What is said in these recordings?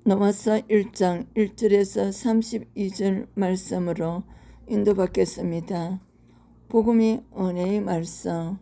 로마서 1장 1절에서 32절 말씀으로 인도받겠습니다. 복음이 은혜의 말씀.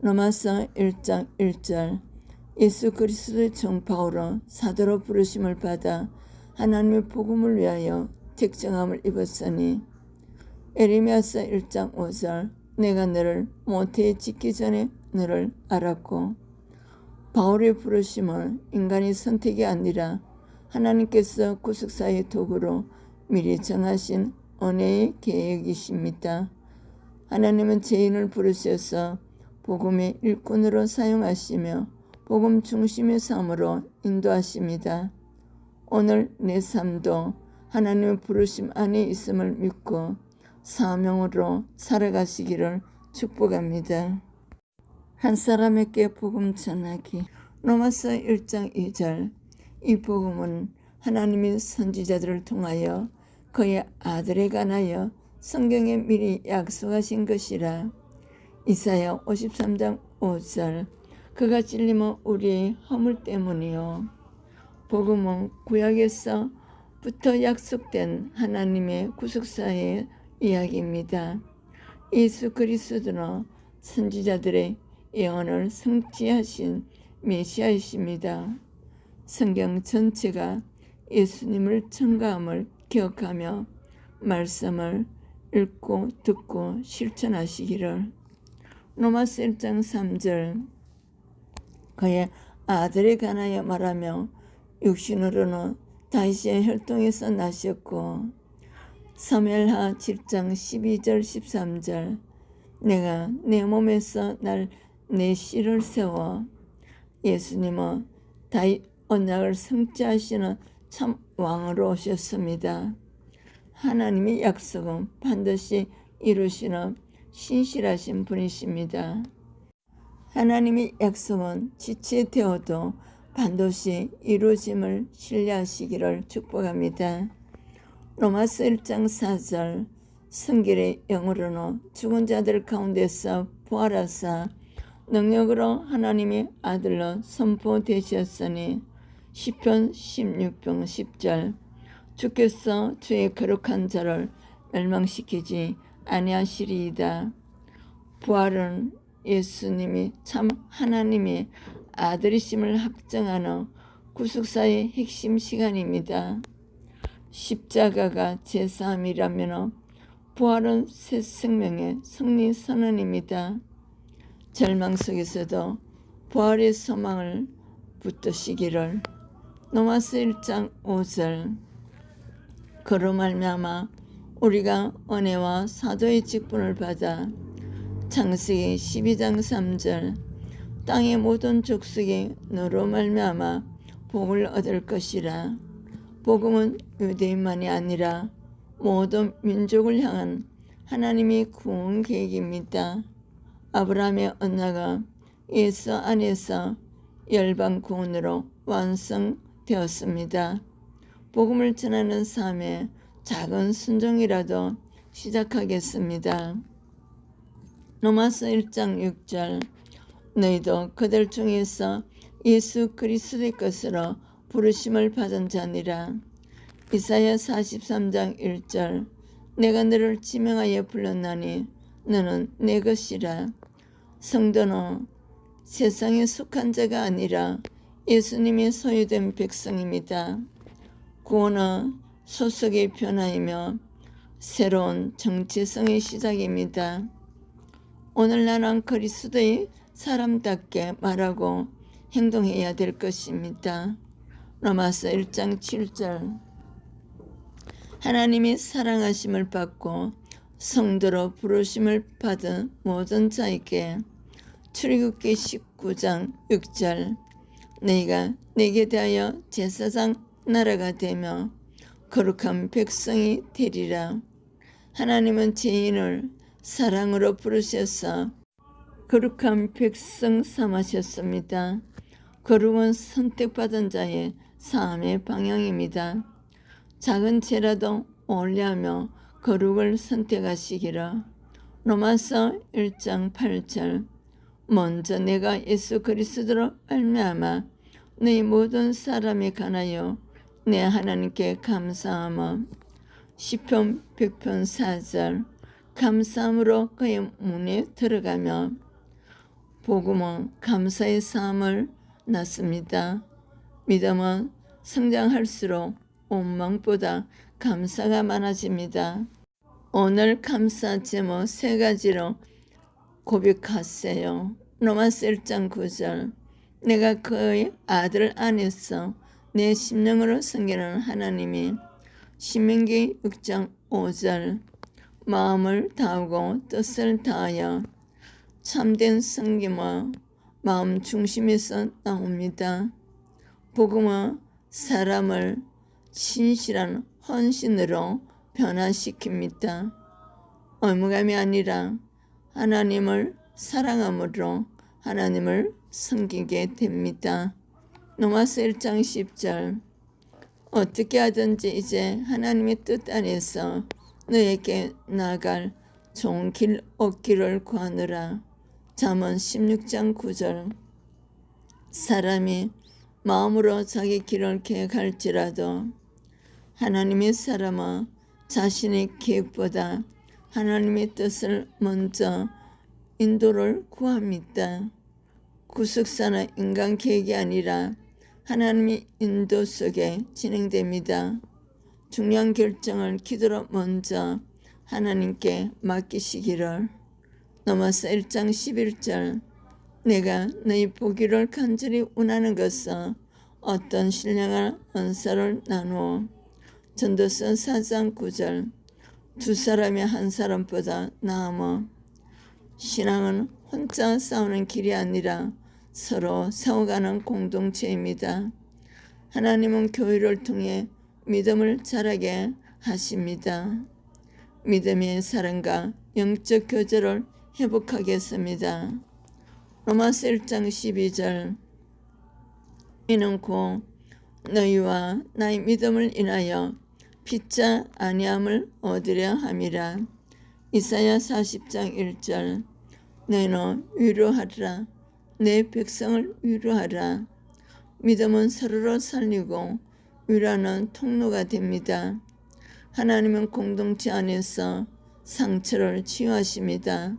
로마서 1장 1절. 예수 그리스도의 종 바울은 사도로 부르심을 받아 하나님의 복음을 위하여 택정함을 입었으니. 에레미야서 1장 5절. 내가 너를 모태에 짓기 전에 너를 알았고. 바울의 부르심은 인간의 선택이 아니라 하나님께서 구속사의 도구로 미리 정하신 은혜의 계획이십니다. 하나님은 죄인을 부르셔서 복음의 일꾼으로 사용하시며 복음 중심의 삶으로 인도하십니다. 오늘 내 삶도 하나님의 부르심 안에 있음을 믿고 사명으로 살아가시기를 축복합니다. 한 사람에게 복음 전하기. 로마서 1장 2절. 이 복음은 하나님의 선지자들을 통하여 그의 아들에 관하여 성경에 미리 약속하신 것이라. 이사야 53장 5절. 그가 찔림은 우리의 허물 때문이요. 복음은 구약에서부터 약속된 하나님의 구속사의 이야기입니다. 예수 그리스도는 선지자들의 예언을 성취하신 메시아이십니다. 성경 전체가 예수님을 첨가함을 기억하며 말씀을 읽고 듣고 실천하시기를. 로마서 1장 3절. 그의 아들에 관하여 말하며 육신으로는 다윗의 혈통에서 나셨고. 사무엘하 7장 12절 13절. 내가 내 몸에서 내 씨를 세워. 예수님은 다윗 언약을 성취하시는 참 왕으로 오셨습니다. 하나님의 약속은 반드시 이루시는 신실하신 분이십니다. 하나님의 약속은 지체되어도 반드시 이루어짐을 신뢰하시기를 축복합니다. 로마서 1장 4절. 성결의 영으로는 죽은 자들 가운데서 부활하사 능력으로 하나님의 아들로 선포되셨으니. 시편 16편 10절. 주께서 주의 거룩한 자를 멸망시키지 아니하시리이다. 부활은 예수님이 참 하나님의 아들이심을 확증하는 구속사의 핵심 시간입니다. 십자가가 제3이라면 부활은 새 생명의 승리 선언입니다. 절망 속에서도 부활의 소망을 붙드시기를. 로마서 1장 5절. 그로 말미암아 우리가 은혜와 사도의 직분을 받아. 창세기 12장 3절. 땅의 모든 족속이 너로 말미암아 복을 얻을 것이라. 복음은 유대인만이 아니라 모든 민족을 향한 하나님의 구원 계획입니다. 아브라함의 언약은 예수 안에서 열방 구원으로 완성되었습니다. 복음을 전하는 삶에 작은 순종이라도 시작하겠습니다. 로마서 1장 6절. 너희도 그들 중에서 예수 그리스도의 것으로 부르심을 받은 자니라. 이사야 43장 1절. 내가 너를 지명하여 불렀나니 너는 내 것이라. 성도는 세상에 속한 자가 아니라 예수님의 소유된 백성입니다. 구원은 소속의 변화이며 새로운 정체성의 시작입니다. 오늘 나는 그리스도의 사람답게 말하고 행동해야 될 것입니다. 로마서 1장 7절. 하나님의 사랑하심을 받고 성도로 부르심을 받은 모든 자에게. 출애굽기 19장 6절. 너희가 내게 대하여 제사장 나라가 되며 거룩한 백성이 되리라. 하나님은 죄인을 사랑으로 부르셔서 거룩한 백성 삼으셨습니다. 거룩은 선택받은 자의 삶의 방향입니다. 작은 죄라도 올려하며 거룩을 선택하시기를. 로마서 1장 8절. 먼저 내가 예수 그리스도로 말미암아 너희 모든 사람에 관하여 내 하나님께 감사하며 시편 100편 4절 감사함으로 그의 문에 들어가며 복음은 감사의 삶을 낳습니다. 믿음은 성장할수록 원망보다 감사가 많아집니다. 오늘 감사 제목 3가지로 고백하세요. 로마서 1장 9절 내가 그의 아들 안에서 내 심령으로 섬기는 하나님이 신명기 6장 5절 마음을 다하고 뜻을 다하여 참된 섬김과 마음 중심에서 나옵니다. 복음은 사람을 진실한 헌신으로 변화시킵니다. 의무감이 아니라 하나님을 사랑함으로 하나님을 섬기게 됩니다. 로마서 1장 10절 어떻게 하든지 이제 하나님의 뜻 안에서 너에게 나아갈 좋은 길 얻기를 구하느라. 잠언 16장 9절 사람이 마음으로 자기 길을 계획할지라도 하나님의 사람은 자신의 계획보다 하나님의 뜻을 먼저 인도를 구합니다. 구속사는 인간 계획이 아니라 하나님의 인도 속에 진행됩니다. 중요한 결정을 기도로 먼저 하나님께 맡기시기를. 로마서 1장 11절 내가 너희 보기를 간절히 원하는 것은 어떤 신령한 은사를 나누어. 전도서 4장 9절 두 사람이 한 사람보다 나으며 신앙은 혼자 싸우는 길이 아니라 서로 싸워가는 공동체입니다. 하나님은 교회를 통해 믿음을 자라게 하십니다. 믿음의 사랑과 영적 교제를 회복하겠습니다. 로마서 1장 12절 이는 곧 너희와 나의 믿음을 인하여 피차 아니함을 얻으려 함이라. 이사야 40장 1절 너희는 위로하라 내 백성을 위로하라. 믿음은 서로를 살리고 위로하는 통로가 됩니다. 하나님은 공동체 안에서 상처를 치유하십니다.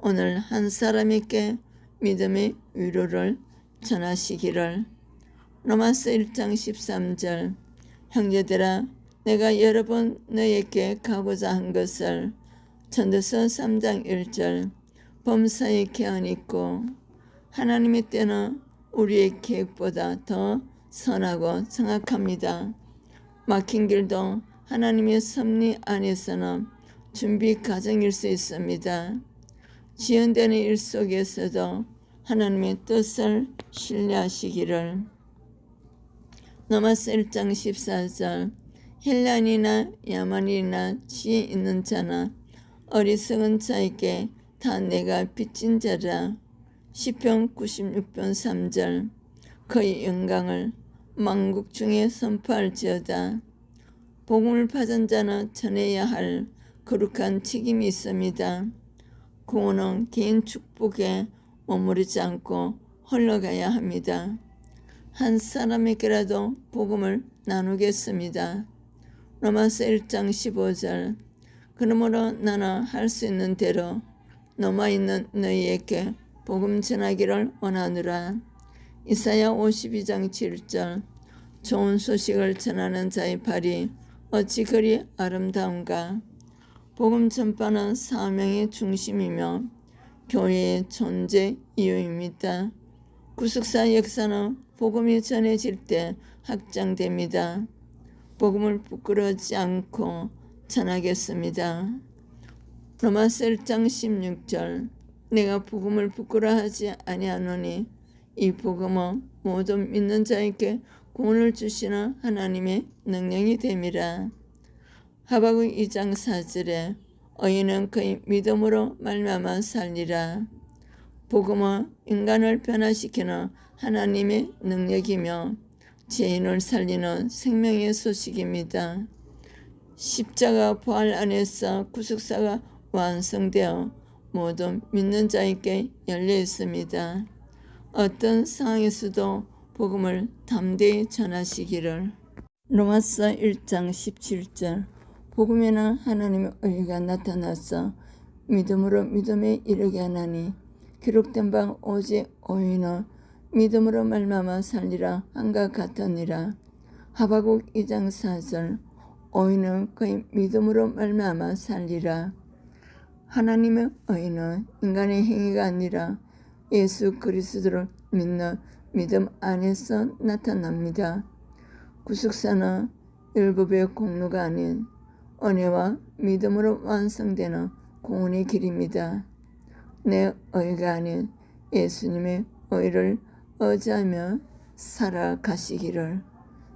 오늘 한 사람에게 믿음의 위로를 전하시기를. 로마서 1장 13절 형제들아 내가 여러 번 너에게 가고자 한 것을 전도서 3장 1절 범사에 계한이 있고 하나님의 때는 우리의 계획보다 더 선하고 정확합니다. 막힌 길도 하나님의 섭리 안에서는 준비 과정일 수 있습니다. 지연되는 일 속에서도 하나님의 뜻을 신뢰하시기를. 로마서 1장 14절 헬란이나 야만이나 지혜 있는 자나 어리석은 자에게 다 내가 빚진 자라. 시편 96편 3절 그의 영광을 만국 중에 선포할지어다. 복음을 받은 자는 전해야 할 거룩한 책임이 있습니다. 구원은 개인 축복에 머무르지 않고 흘러가야 합니다. 한 사람에게라도 복음을 나누겠습니다. 로마서 1장 15절 그러므로 나는 할 수 있는 대로 남아있는 너희에게 복음 전하기를 원하노라. 이사야 52장 7절 좋은 소식을 전하는 자의 발이 어찌 그리 아름다운가. 복음 전파는 사명의 중심이며 교회의 존재 이유입니다. 구속사 역사는 복음이 전해질 때 확장됩니다. 복음을 부끄러워하지 않고 전하겠습니다. 로마서 1장 16절 내가 복음을 부끄러워하지 아니하노니 이 복음은 모든 믿는 자에게 구원을 주시는 하나님의 능력이 됨이라. 하박국 2장 4절에 의인은 그의 믿음으로 말미암아 살리라. 복음은 인간을 변화시키는 하나님의 능력이며 죄인을 살리는 생명의 소식입니다. 십자가 부활 안에서 구속사가 완성되어 모든 믿는 자에게 열려 있습니다. 어떤 상황에서도 복음을 담대히 전하시기를. 로마서 1장 17절 복음에는 하나님의 의가 나타나서 믿음으로 믿음에 이르게 하나니 기록된 바 오직 의인은 믿음으로 말미암아 살리라 한과 같으니라. 하박국 2장 4절 의인은 그의 믿음으로 말미암아 살리라. 하나님의 의는 인간의 행위가 아니라 예수 그리스도를 믿는 믿음 안에서 나타납니다. 구속사는 율법의 공로가 아닌 은혜와 믿음으로 완성되는 구원의 길입니다. 내 의가 아닌 예수님의 의를 의지하며 살아가시기를.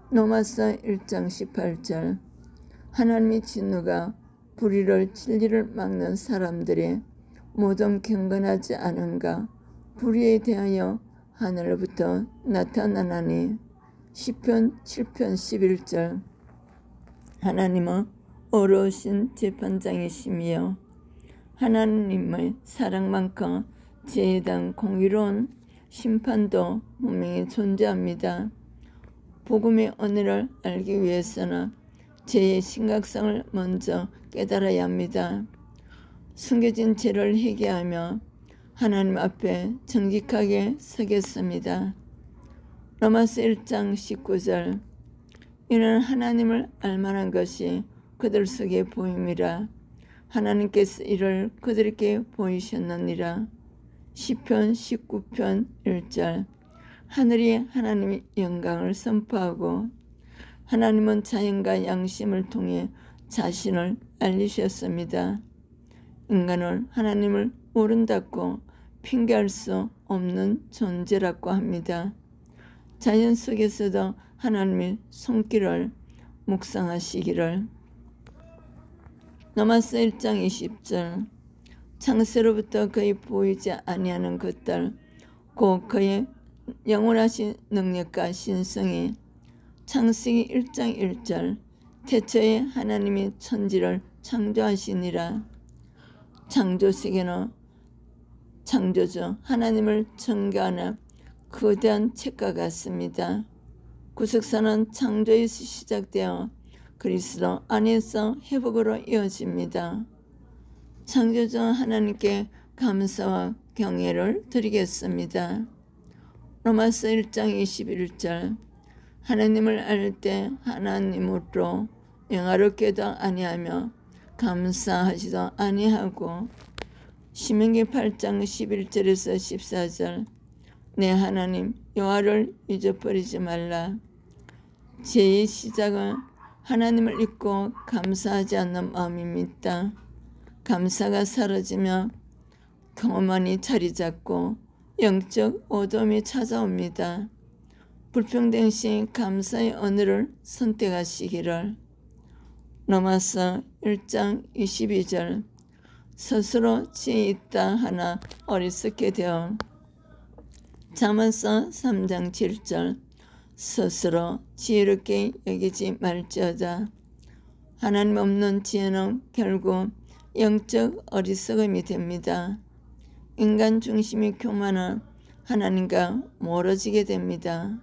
로마서 1장 18절 하나님의 진노가 불의를 진리를 막는 사람들의 모든 경건하지 않은가 불의에 대하여 하늘로부터 나타나나니. 시편 7편 11절 하나님은 어려우신 재판장이시며 하나님의 사랑만큼 죄에 대한 공의로운 심판도 분명히 존재합니다. 복음의 은혜를 알기 위해서는 죄의 심각성을 먼저 깨달아야 합니다. 숨겨진 죄를 회개하며 하나님 앞에 정직하게 서겠습니다. 로마서 1장 19절 이는 하나님을 알만한 것이 그들 속에 보임이라. 하나님께서 이를 그들에게 보이셨느니라. 시편 19편 1절 하늘이 하나님의 영광을 선포하고 하나님은 자연과 양심을 통해 자신을 알리셨습니다. 인간은 하나님을 모른다고 핑계할 수 없는 존재라고 합니다. 자연 속에서도 하나님의 손길을 묵상하시기를. 로마서 1장 20절 창세로부터 그의 보이지 아니하는 것들 곧 그의 영원하신 능력과 신성이. 창세기 1장 1절 태초에 하나님이 천지를 창조하시니라. 창조세계는 창조주 하나님을 전가하는 거대한 책과 같습니다. 구속사는 창조에서 시작되어 그리스도 안에서 회복으로 이어집니다. 창조주 하나님께 감사와 경외를 드리겠습니다. 로마서 1장 21절 하나님을 알 때 하나님으로 영화롭게도 아니하며 감사하지도 아니하고. 신명기 8장 11절에서 14절 내 하나님 여호와를 잊어버리지 말라. 죄의 시작은 하나님을 잊고 감사하지 않는 마음입니다. 감사가 사라지며 경험만이 자리 잡고 영적 어둠이 찾아옵니다. 불평등 시 감사의 언어를 선택하시기를. 로마서 1장 22절 스스로 죄 있다 하나 어리석게 되어. 잠언서 3장 7절 스스로 지혜롭게 여기지 말지어다. 하나님 없는 지혜는 결국 영적 어리석음이 됩니다. 인간 중심의 교만은 하나님과 멀어지게 됩니다.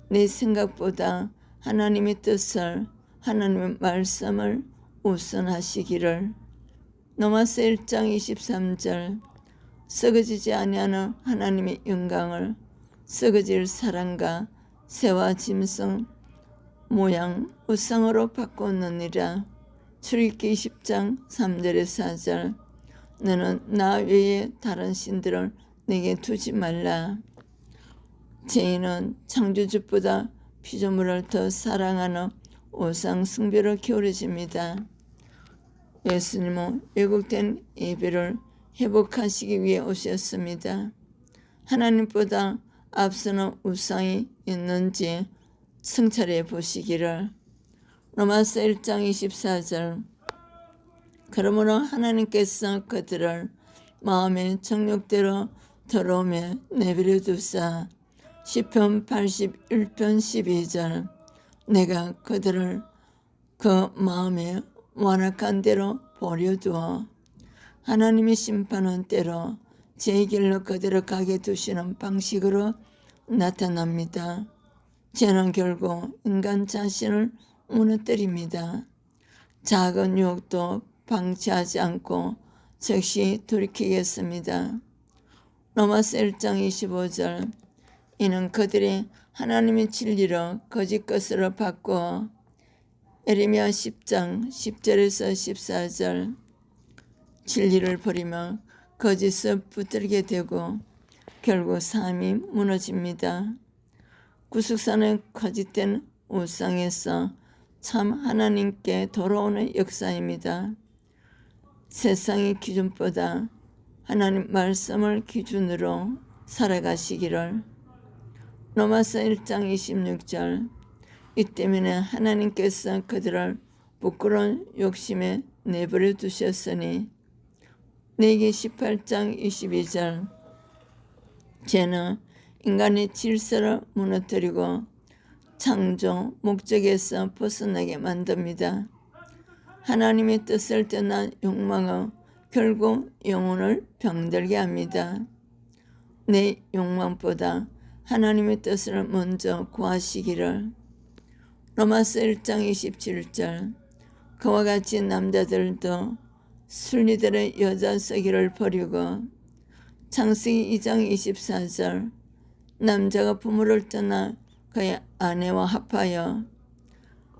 내 생각보다 하나님의 뜻을 하나님의 말씀을 우선하시기를. 로마서 1장 23절 썩어지지 아니하는 하나님의 영광을 썩어질 사랑과 새와 짐승 모양 우상으로 바꾸느니라. 출애굽기 20장 3절에서 4절 너는 나 외에 다른 신들을 내게 두지 말라. 죄인은 창조주보다 피조물을 더 사랑하는 우상 숭배로 기울어집니다. 예수님은 왜곡된 예배를 회복하시기 위해 오셨습니다. 하나님보다 앞서는 우상이 있는지 성찰해 보시기를. 로마서 1장 24절 그러므로 하나님께서 그들을 마음의 정욕대로 더러움에 내버려 두사. 시편 81편 12절 내가 그들을 그 마음에 완악한 대로 버려두어. 하나님의 심판은 때로 제 길로 그대로 가게 두시는 방식으로 나타납니다. 죄는 결국 인간 자신을 무너뜨립니다. 작은 유혹도 방치하지 않고 즉시 돌이키겠습니다. 로마서 1장 25절 이는 그들이 하나님의 진리로 거짓 것으로 바꾸어 에레미야 10장 10절에서 14절 진리를 버리며 거짓을 붙들게 되고 결국 삶이 무너집니다. 구속사는 거짓된 우상에서 참 하나님께 돌아오는 역사입니다. 세상의 기준보다 하나님 말씀을 기준으로 살아가시기를. 로마서 1장 26절 이 때문에 하나님께서 그들을 부끄러운 욕심에 내버려 두셨으니. 레위기 18장 22절 죄는 인간의 질서를 무너뜨리고 창조 목적에서 벗어나게 만듭니다. 하나님의 뜻을 떠난 욕망은 결국 영혼을 병들게 합니다. 내 욕망보다 하나님의 뜻을 먼저 구하시기를. 로마서 1장 27절 그와 같이 남자들도 순리들의 여자 서기를 버리고. 창세기 2장 24절 남자가 부모를 떠나 그의 아내와 합하여.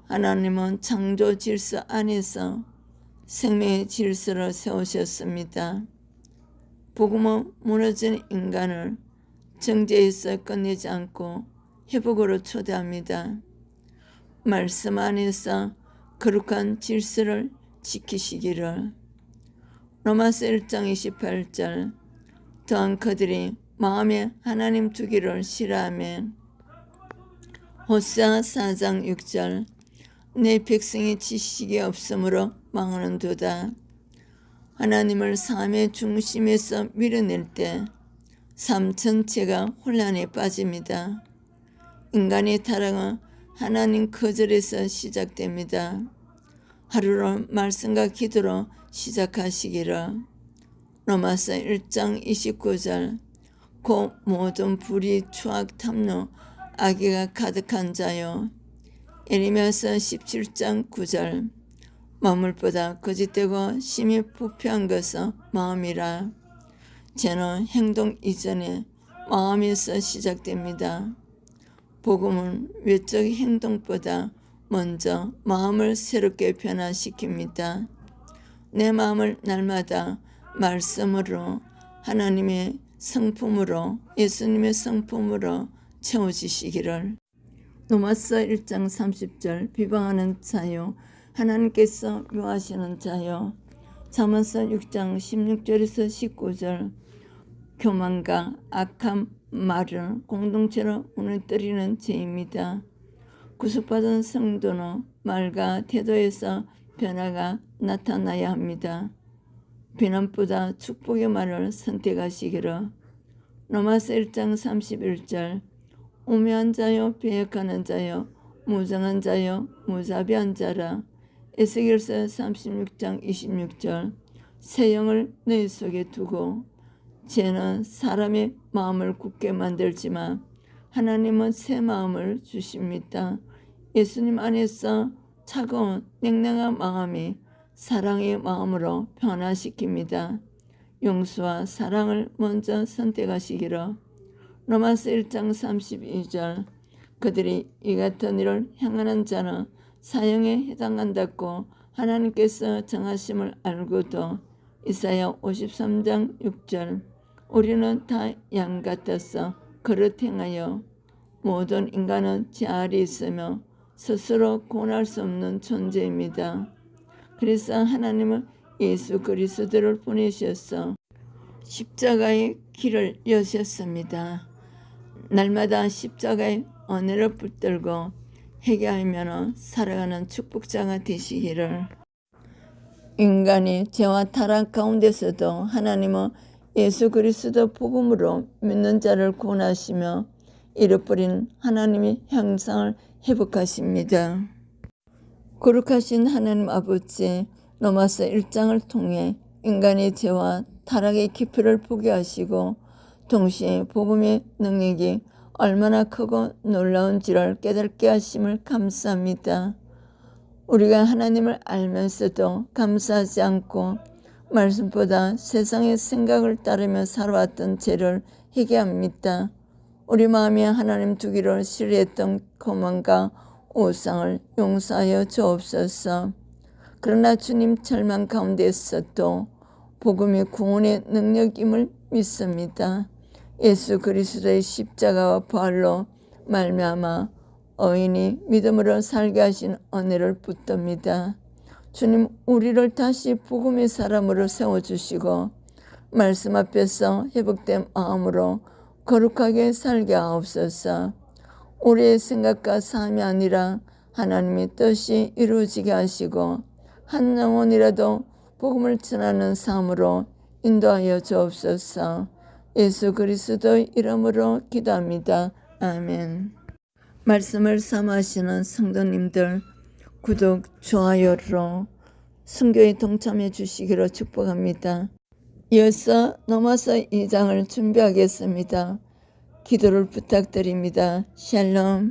하나님은 창조 질서 안에서 생명의 질서를 세우셨습니다. 복음은 무너진 인간을 정죄에서 끝내지 않고 회복으로 초대합니다. 말씀 안에서 거룩한 질서를 지키시기를. 로마서 1장 28절 또한 그들이 마음에 하나님 두기를 싫어하며. 호세아 4장 6절 내 백성의 지식이 없으므로 망하는도다. 하나님을 삶의 중심에서 밀어낼 때 삶 전체가 혼란에 빠집니다. 인간의 타락은 하나님 거절에서 시작됩니다. 하루를 말씀과 기도로 시작하시기를. 로마서 1장 29절 곧 모든 불의, 추악, 탐욕, 악의가 가득한 자요. 에레미야서 17장 9절 만물보다 거짓되고 심히 부패한 것은 마음이라. 죄는 행동 이전에 마음에서 시작됩니다. 복음은 외적 행동보다 먼저 마음을 새롭게 변화시킵니다. 내 마음을 날마다 말씀으로 하나님의 성품으로 예수님의 성품으로 채워지시기를. 로마서 1장 30절 비방하는 자요 하나님께서 묘하시는 자요. 잠언서 6장 16절에서 19절 교만과 악한 말은 공동체로 무너뜨리는 죄입니다. 구속받은 성도는 말과 태도에서 변화가 나타나야 합니다. 비난보다 축복의 말을 선택하시기를. 로마서 1장 31절 우매한 자요 배역하는 자요 무정한 자요 무자비한 자라. 에스겔서 36장 26절 새 영을 너희 속에 두고. 죄는 사람의 마음을 굳게 만들지만 하나님은 새 마음을 주십니다. 예수님 안에서 차가운 냉랭한 마음이 사랑의 마음으로 변화시킵니다. 용서와 사랑을 먼저 선택하시기를. 로마서 1장 32절 그들이 이 같은 일을 행하는 자는 사형에 해당한다고 하나님께서 정하심을 알고도. 이사야 53장 6절 우리는 다 양 같아서 그릇 행하여. 모든 인간은 자아리 있으며 스스로 구원할 수 없는 존재입니다. 그래서 하나님은 예수 그리스도를 보내셔서 십자가의 길을 여셨습니다. 날마다 십자가의 은혜를 붙들고 회개하며 살아가는 축복자가 되시기를. 인간이 죄와 타락 가운데서도 하나님은 예수 그리스도 복음으로 믿는 자를 구원하시며 잃어버린 하나님의 형상을 회복하십니다. 거룩하신 하나님 아버지, 로마서 1장을 통해 인간의 죄와 타락의 깊이를 보게 하시고 동시에 복음의 능력이 얼마나 크고 놀라운지를 깨닫게 하심을 감사합니다. 우리가 하나님을 알면서도 감사하지 않고 말씀보다 세상의 생각을 따르며 살아왔던 죄를 회개합니다. 우리 마음에 하나님 두기를 싫어했던 거만과 오상을 용서하여 주옵소서. 그러나 주님 절망 가운데 있어도 복음이 구원의 능력임을 믿습니다. 예수 그리스도의 십자가와 부활로 말미암아 의인이 믿음으로 살게 하신 은혜를 붙듭니다. 주님, 우리를 다시 복음의 사람으로 세워주시고 말씀 앞에서 회복된 마음으로 거룩하게 살게 하옵소서. 우리의 생각과 삶이 아니라 하나님의 뜻이 이루어지게 하시고 한 영혼이라도 복음을 전하는 삶으로 인도하여 주옵소서. 예수 그리스도의 이름으로 기도합니다. 아멘. 말씀을 삼으시는 성도님들 구독, 좋아요로 순교에 동참해 주시기로 축복합니다. 이어서 로마서 2장을 준비하겠습니다. 기도를 부탁드립니다. 샬롬.